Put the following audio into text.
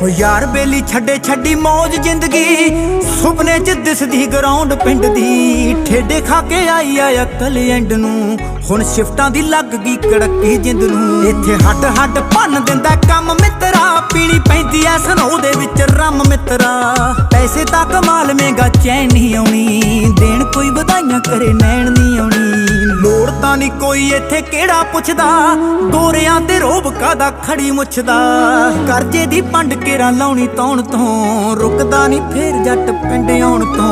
हो यार बेली छड्डे छड्डी मौज जिंदगी सुपने च दिसदी ग्राउंड पिंड दी ठेडे खा के आई आ अकल एंड नू हुण शिफ्टां दी लग गई कड़की जिंद नू इत्थे हड्ड हड्ड भन्न दिंदा कम मित्रा पीनी पैंदी ऐ सनौ दे विच रम मित्रा पैसे दा कमाल मेगा चैन नहीं आउणी देण कोई वधाइयां करे नैण नहीं आउणी लोड़ तां नहीं कोई इत्थे केड़ा पुछदा गोरियां ते रोब कादा खड़ी मुछदा करजे दी पंड केरा लाउणी तौण तो रुकदा नहीं फेर जट पिंड आउण तो